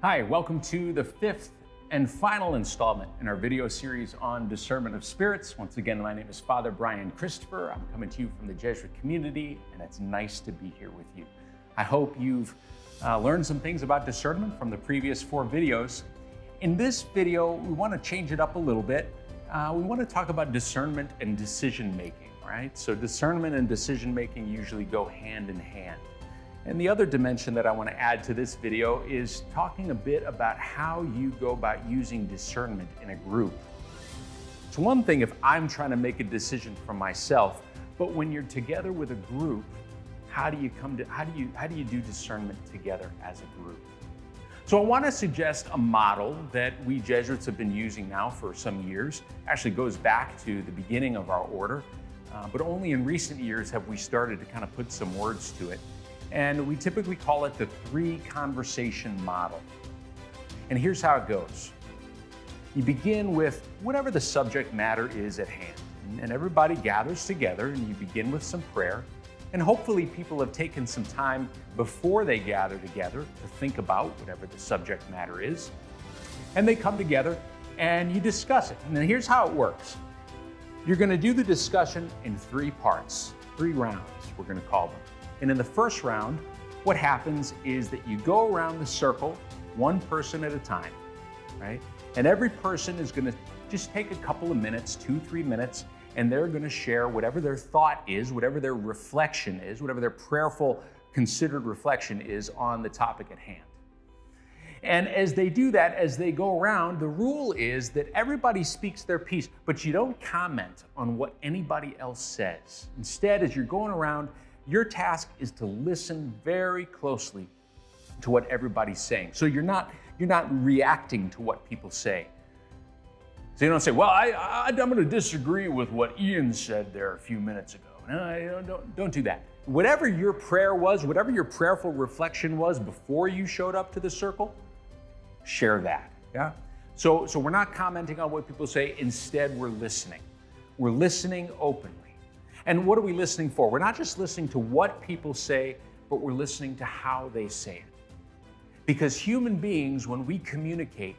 Hi, welcome to the fifth and final installment in our video series on discernment of spirits. Once again, my name is Father Brian Christopher. I'm coming to you from the Jesuit community, and it's nice to be here with you. I hope you've learned some things about discernment from the previous 4 videos. In this video, we want to change it up a little bit. We want to talk about discernment and decision making, right? So discernment and decision making usually go hand in hand. And the other dimension that I want to add to this video is talking a bit about how you go about using discernment in a group. It's one thing if I'm trying to make a decision for myself, but when you're together with a group, how do you do discernment together as a group? So I want to suggest a model that we Jesuits have been using now for some years. Actually goes back to the beginning of our order, but only in recent years have we started to kind of put some words to it. And we typically call it the 3 conversation model. And here's how it goes. You begin with whatever the subject matter is at hand. And everybody gathers together and you begin with some prayer. And hopefully people have taken some time before they gather together to think about whatever the subject matter is. And they come together and you discuss it. And then here's how it works. You're going to do the discussion in 3 parts, 3 rounds, we're going to call them. And in the first round, what happens is that you go around the circle, one person at a time, right? And every person is going to just take a couple of minutes, 2-3 minutes, and they're going to share whatever their thought is, whatever their reflection is, whatever their prayerful, considered reflection is on the topic at hand. And as they do that, as they go around, the rule is that everybody speaks their piece, but you don't comment on what anybody else says. Instead, as you're going around, your task is to listen very closely to what everybody's saying. So you're not reacting to what people say. So you don't say, well, I'm going to disagree with what Ian said there a few minutes ago. No, don't do that. Whatever your prayer was, whatever your prayerful reflection was before you showed up to the circle, share that. Yeah. So we're not commenting on what people say. Instead, we're listening. We're listening openly. And what are we listening for? We're not just listening to what people say, but we're listening to how they say it. Because human beings, when we communicate,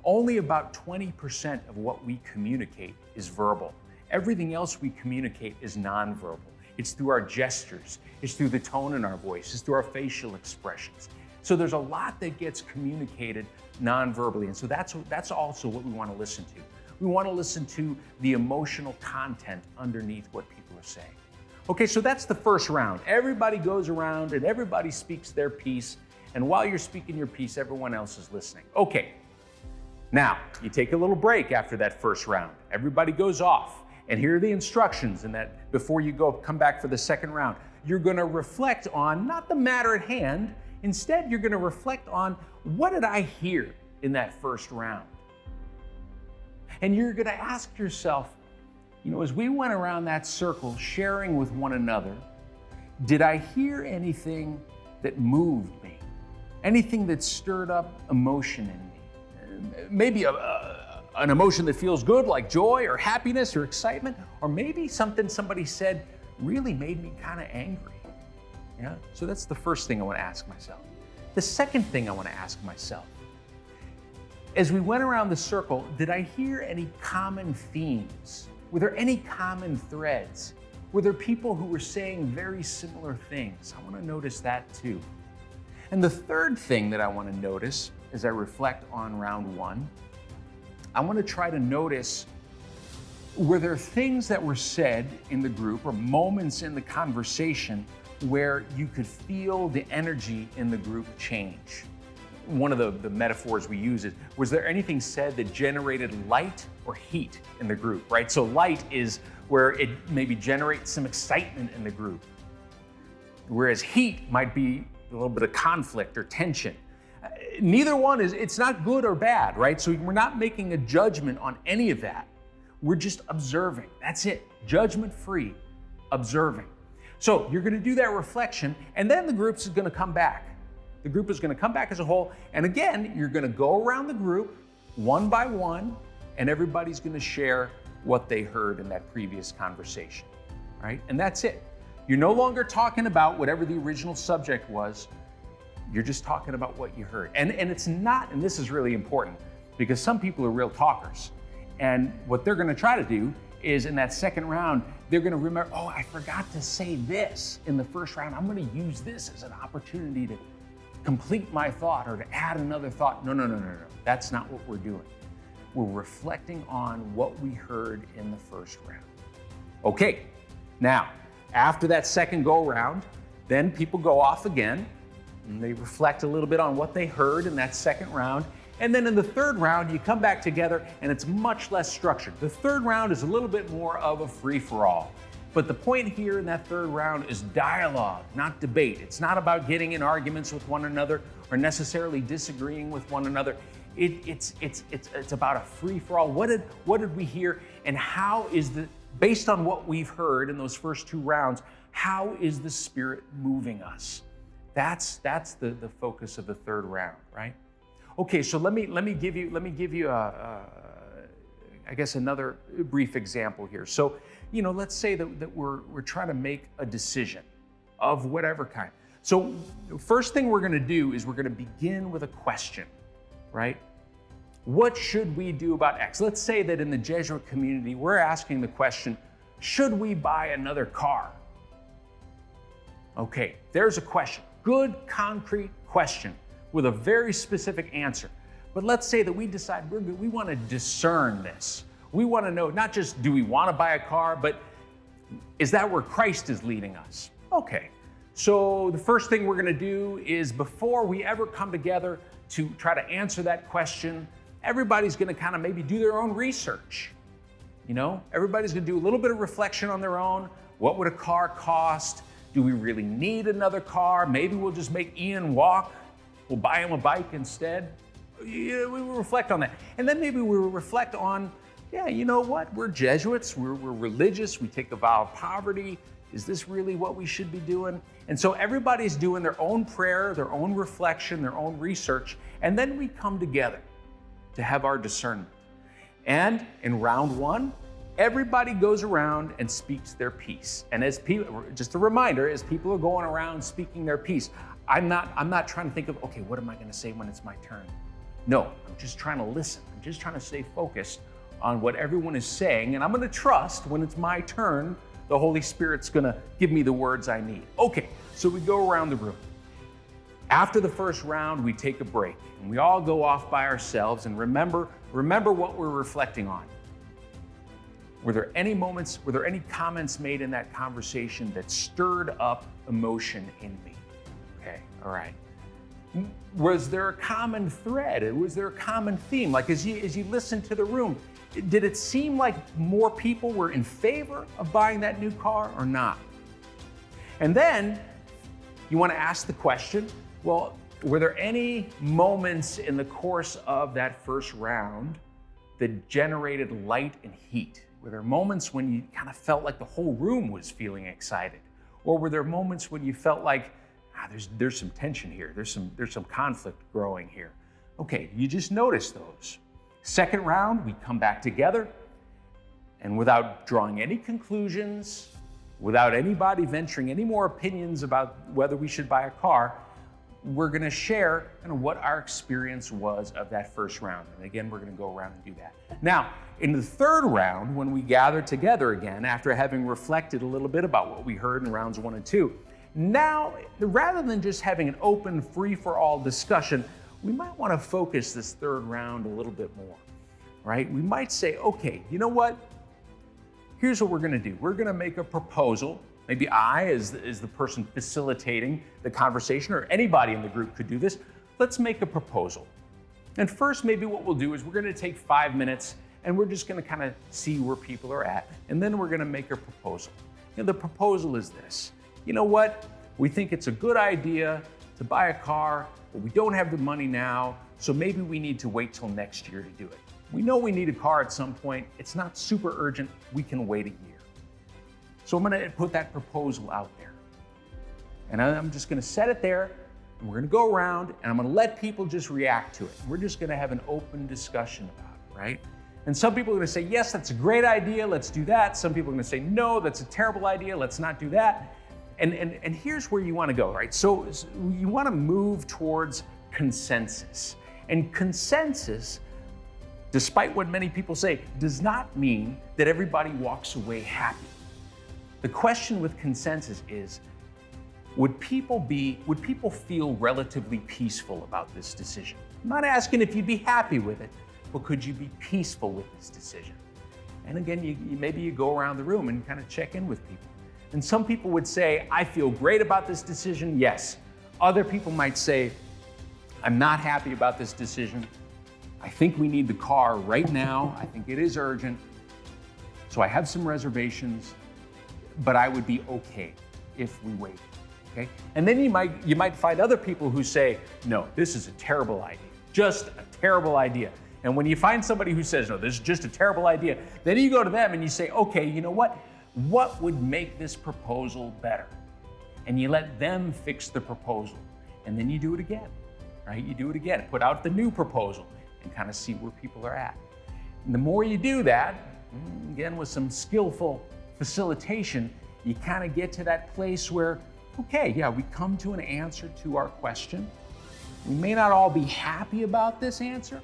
only about 20% of what we communicate is verbal. Everything else we communicate is nonverbal. It's through our gestures, it's through the tone in our voice, it's through our facial expressions. So there's a lot that gets communicated nonverbally, and so that's also what we want to listen to. We want to listen to the emotional content underneath what people are saying. Okay, so that's the first round. Everybody goes around and everybody speaks their piece. And while you're speaking your piece, everyone else is listening. Okay, now you take a little break after that first round. Everybody goes off. And here are the instructions in that before you come back for the second round. You're going to reflect on not the matter at hand. Instead, you're going to reflect on what did I hear in that first round? And you're going to ask yourself, as we went around that circle sharing with one another, did I hear anything that moved me? Anything that stirred up emotion in me? Maybe an emotion that feels good like joy or happiness or excitement, or maybe something somebody said really made me kind of angry. Yeah? So that's the first thing I want to ask myself. The second thing I want to ask myself, as we went around the circle, did I hear any common themes? Were there any common threads? Were there people who were saying very similar things? I want to notice that too. And the third thing that I want to notice as I reflect on round 1, I want to try to notice, were there things that were said in the group or moments in the conversation where you could feel the energy in the group change? One of the metaphors we use is, was there anything said that generated light or heat in the group, right? So light is where it maybe generates some excitement in the group, whereas heat might be a little bit of conflict or tension. Neither one it's not good or bad, right? So we're not making a judgment on any of that. We're just observing. That's it. Judgment-free, observing. So you're going to do that reflection, and then the group is going to come back. The group is going to come back as a whole, and again, you're going to go around the group one by one, and everybody's going to share what they heard in that previous conversation, right? And that's it. You're no longer talking about whatever the original subject was. You're just talking about what you heard. And it's not, and this is really important, because some people are real talkers. And what they're gonna try to do is in that second round, they're gonna remember, oh, I forgot to say this in the first round. I'm gonna use this as an opportunity to complete my thought or to add another thought. No. That's not what we're doing. We're reflecting on what we heard in the first round. Okay, now, after that second go round, then people go off again and they reflect a little bit on what they heard in that second round. And then in the third round, you come back together and it's much less structured. The third round is a little bit more of a free-for-all. But the point here in that third round is dialogue, not debate. It's not about getting in arguments with one another or necessarily disagreeing with one another. It's about a free-for-all. What did we hear, and how is based on what we've heard in those first two rounds, how is the Spirit moving us? That's the focus of the third round, right? Okay, so let me give you I guess another brief example here. So, let's say that we're trying to make a decision of whatever kind. So the first thing we're gonna do is we're gonna begin with a question, right? What should we do about X? Let's say that in the Jesuit community, we're asking the question, should we buy another car? Okay, there's a question. Good, concrete question with a very specific answer. But let's say that we decide we want to discern this. We want to know, not just do we want to buy a car, but is that where Christ is leading us? Okay, so the first thing we're going to do is, before we ever come together to try to answer that question, everybody's going to kind of maybe do their own research. Everybody's going to do a little bit of reflection on their own. What would a car cost? Do we really need another car? Maybe we'll just make Ian walk. We'll buy him a bike instead. Yeah, we will reflect on that. And then maybe we will reflect on, you know what? We're Jesuits, we're religious, we take the vow of poverty. Is this really what we should be doing? And so everybody's doing their own prayer, their own reflection, their own research, and then we come together to have our discernment. And in round one, everybody goes around and speaks their piece. And as people, just a reminder, as people are going around speaking their piece, I'm not trying to think of, okay, what am I going to say when it's my turn? No, I'm just trying to listen. I'm just trying to stay focused on what everyone is saying, and I'm going to trust when it's my turn, the Holy Spirit's going to give me the words I need. Okay, so we go around the room. After the first round, we take a break, and we all go off by ourselves and remember what we're reflecting on. Were there any comments made in that conversation that stirred up emotion in me? Okay, all right. Was there a common thread? Was there a common theme? Like as you listen to the room, did it seem like more people were in favor of buying that new car or not? And then you want to ask the question, well, were there any moments in the course of that first round that generated light and heat? Were there moments when you kind of felt like the whole room was feeling excited? Or were there moments when you felt like, there's some tension here, there's some conflict growing here? Okay, you just notice those. Second round, we come back together, and without drawing any conclusions, without anybody venturing any more opinions about whether we should buy a car, we're going to share what our experience was of that first round. And again, we're going to go around and do that. Now, in the third round, when we gather together again, after having reflected a little bit about what we heard in rounds 1 and 2, now, rather than just having an open, free-for-all discussion, we might want to focus this third round a little bit more, right? We might say, okay, you know what? Here's what we're going to do. We're going to make a proposal. Maybe I, as the person facilitating the conversation, or anybody in the group could do this. Let's make a proposal. And first, maybe what we'll do is we're going to take 5 minutes, and we're just going to kind of see where people are at. And then we're going to make a proposal. And the proposal is this. You know what? We think it's a good idea to buy a car, but we don't have the money now, so maybe we need to wait till next year to do it. We know we need a car at some point. It's not super urgent. We can wait a year. So I'm going to put that proposal out there. And I'm just going to set it there, and we're going to go around, and I'm going to let people just react to it. We're just going to have an open discussion about it, right? And some people are going to say, yes, that's a great idea. Let's do that. Some people are going to say, no, that's a terrible idea. Let's not do that. And here's where you want to go, right? So you want to move towards consensus. And consensus, despite what many people say, does not mean that everybody walks away happy. The question with consensus is, would people feel relatively peaceful about this decision? I'm not asking if you'd be happy with it, but could you be peaceful with this decision? And again, maybe you go around the room and kind of check in with people. And some people would say, I feel great about this decision, yes. Other people might say, I'm not happy about this decision. I think we need the car right now. I think it is urgent. So I have some reservations, but I would be okay if we wait. Okay? And then you might find other people who say, no, this is a terrible idea, just a terrible idea. And when you find somebody who says, no, this is just a terrible idea, then you go to them and you say, okay, you know what? What would make this proposal better? And you let them fix the proposal. And then you do it again, right? You do it again, put out the new proposal and kind of see where people are at. And the more you do that, again, with some skillful facilitation, you kind of get to that place where, okay, yeah, we come to an answer to our question. We may not all be happy about this answer,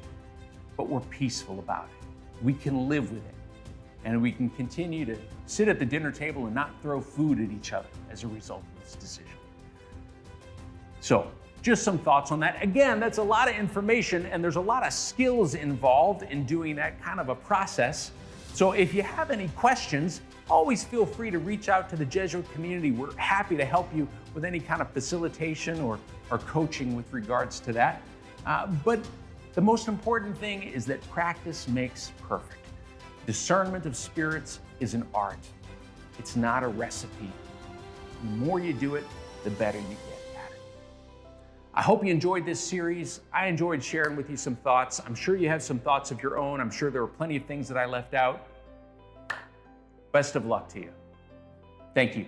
but we're peaceful about it. We can live with it. And we can continue to sit at the dinner table and not throw food at each other as a result of this decision. So, just some thoughts on that. Again, that's a lot of information and there's a lot of skills involved in doing that kind of a process. So if you have any questions, always feel free to reach out to the Jesuit community. We're happy to help you with any kind of facilitation or coaching with regards to that. But the most important thing is that practice makes perfect. Discernment of spirits is an art. It's not a recipe. The more you do it, the better you get at it. I hope you enjoyed this series. I enjoyed sharing with you some thoughts. I'm sure you have some thoughts of your own. I'm sure there were plenty of things that I left out. Best of luck to you. Thank you.